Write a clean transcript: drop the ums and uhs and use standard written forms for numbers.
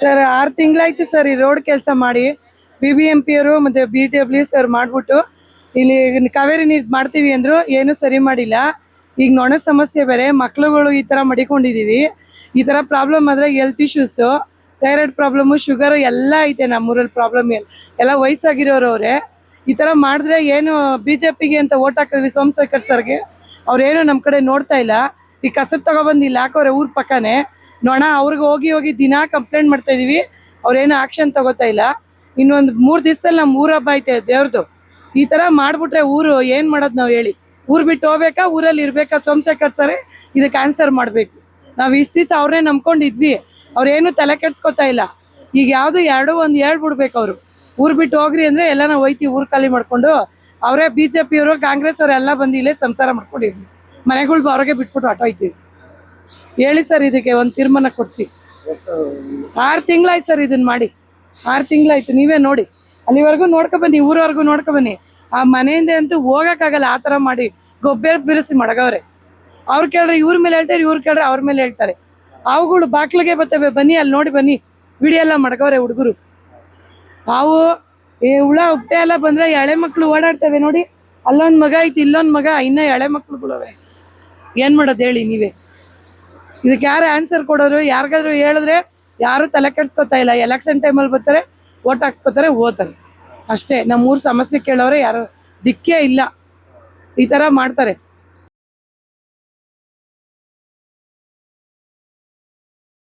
Sir 6 ತಿಂಗಳಾಯ್ತು sir ಈ road ಕೆಲಸ ಮಾಡಿ. BBMP ಅವರು ಮತ್ತೆ BWS ಅವ್ರು ಮಾಡ್ಬಿಟ್ಟು ಇಲ್ಲಿ ಕಾವೇರಿ ನೀರು ಮಾಡ್ತೀವಿ ಅಂದ್ರು, ಏನು ಸರಿ ಮಾಡಿಲ್ಲ. ಈಗ ನೊಣ ಸಮಸ್ಯೆ ಬೇರೆ, ಮಕ್ಳುಗಳು ಈ ತರ ಮಡಿಕೊಂಡಿದೀವಿ. ಈ ತರ ಪ್ರಾಬ್ಲಮ್ ಆದ್ರೆ health issues, thyroid problem, sugar ಎಲ್ಲ ಐತೆ ನಮ್ಮೂರಲ್ಲಿ. ಪ್ರಾಬ್ಲಮ್ ಎಲ್ಲ ವಯಸ್ಸಾಗಿರೋರು ಅವ್ರೆ. ಈ ತರ ಮಾಡಿದ್ರೆ ಏನು BJPಗೆ ಅಂತ ಓಟ್ ಹಾಕಿದ್ವಿ ಸೋಮಶೇಖರ್ ಸರ್ಗೆ, ಅವ್ರೇನು ನಮ್ಮ ಕಡೆ ನೋಡ್ತಾ ಇಲ್ಲ. ಈ ಕಸಬ್ ತಗೊಬಂದು ಇಲ್ಲಿ ಹಾಕೋರೆ ಊರ್ ಪಕ್ಕನೆ ನೋಣ. ಅವ್ರಿಗೆ ಹೋಗಿ ಹೋಗಿ ದಿನಾ ಕಂಪ್ಲೇಂಟ್ ಮಾಡ್ತಾ ಇದೀವಿ, ಅವ್ರೇನು ಆಕ್ಷನ್ ತಗೋತಾ ಇಲ್ಲ. ಇನ್ನೊಂದು 3 ದಿವಸದಲ್ಲಿ ನಮ್ಮ ಊರ ಹಬ್ಬ ಐತೆ ದೇವ್ರದು. ಈ ತರ ಮಾಡ್ಬಿಟ್ರೆ ಊರು ಏನ್ ಮಾಡೋದು ನಾವು ಹೇಳಿ? ಊರ್ ಬಿಟ್ಟು ಹೋಗ್ಬೇಕಾ, ಊರಲ್ಲಿ ಇರ್ಬೇಕಾ? ಸೋಮಶೇಖರ್ ಸರ್ ಇದಕ್ಕೆ ಆನ್ಸರ್ ಮಾಡ್ಬೇಕು. ನಾವು ಇಷ್ಟು ದಿವಸ ಅವ್ರನ್ನೇ ನಂಬ್ಕೊಂಡಿದ್ವಿ, ಅವ್ರೇನು ತಲೆ ಕೆಡ್ಸ್ಕೊತಾ ಇಲ್ಲ. ಈಗ ಯಾವ್ದು ಒಂದು ಹೇಳ್ಬಿಡ್ಬೇಕು ಅವ್ರು. ಊರ್ ಬಿಟ್ಟು ಹೋಗ್ರಿ ಅಂದ್ರೆ ಎಲ್ಲ ನಾವು ಹೋಯ್ತೀವಿ ಊರ್ ಖಾಲಿ ಮಾಡ್ಕೊಂಡು. ಅವರೇ BJP ಅವರು ಕಾಂಗ್ರೆಸ್ ಅವ್ರು ಎಲ್ಲ ಬಂದು ಇಲ್ಲೇ ಸಂಸಾರ ಮಾಡ್ಕೊಂಡಿದ್ವಿ. ಮನೆಗಳ್ದು ಅವ್ರಿಗೆ ಬಿಟ್ಬಿಟ್ಟು ಹೊಟ್ಟೋಯ್ತೀವಿ. ಹೇಳಿ ಸರ್, ಇದಕ್ಕೆ ಒಂದು ತೀರ್ಮಾನ ಕೊಡ್ಸಿ. 6 ತಿಂಗಳಾಯ್ತು ಸರ್ ಇದನ್ನ ಮಾಡಿ, 6 ತಿಂಗಳಾಯ್ತು. ನೀವೇ ನೋಡಿ, ಅಲ್ಲಿವರೆಗೂ ನೋಡ್ಕೊ ಬನ್ನಿ, ಊರವರೆಗೂ ನೋಡ್ಕೊ ಬನ್ನಿ. ಆ ಮನೆಯಿಂದ ಅಂತೂ ಹೋಗಕ್ಕಾಗಲ್ಲ, ಆ ತರ ಮಾಡಿ ಗೊಬ್ಬರ ಬಿರಿಸಿ ಮಡಗವ್ರೆ. ಅವ್ರು ಕೇಳ್ರೆ ಇವ್ರ ಮೇಲೆ ಹೇಳ್ತಾರೆ, ಇವ್ರು ಕೇಳ್ರೆ ಅವ್ರ ಮೇಲೆ ಹೇಳ್ತಾರೆ. ಅವುಗಳು ಬಾಕ್ಲಿಗೆ ಬರ್ತವೆ, ಬನ್ನಿ ಅಲ್ಲಿ ನೋಡಿ ಬನ್ನಿ. ವಿಡಿಯೋ ಎಲ್ಲ ಮಡಗವ್ರೆ ಹುಡುಗರು. ಅವು ಹುಳ ಉಪ್ಪೆ ಎಲ್ಲ ಬಂದ್ರೆ ಎಳೆ ಮಕ್ಳು ಓಡಾಡ್ತವೆ ನೋಡಿ. ಅಲ್ಲೊಂದ್ ಮಗ ಐತಿ, ಇಲ್ಲೊಂದ್ ಮಗ, ಇನ್ನ ಎಳೆ ಮಕ್ಳುಗಳವೆ. ಏನ್ ಮಾಡೋದು ಹೇಳಿ ನೀವೇ? ಇದಕ್ಕೆ ಯಾರು ಆನ್ಸರ್ ಕೊಡೋರು? ಯಾರಿಗಾದ್ರು ಹೇಳಿದ್ರೆ ಯಾರು ತಲೆ ಕೆಡ್ಸ್ಕೊತಾ ಇಲ್ಲ. ಎಲೆಕ್ಷನ್ ಟೈಮಲ್ಲಿ ಬರ್ತಾರೆ, ಓಟ್ ಹಾಕ್ಸ್ಕೊತಾರೆ, ಹೋಗ್ತಾರೆ ಅಷ್ಟೇ. ನಮ್ಮೂರ್ ಸಮಸ್ಯೆ ಕೇಳೋರೆ ಯಾರು ದಿಕ್ಕೇ ಇಲ್ಲ. ಈ ತರ ಮಾಡ್ತಾರೆ.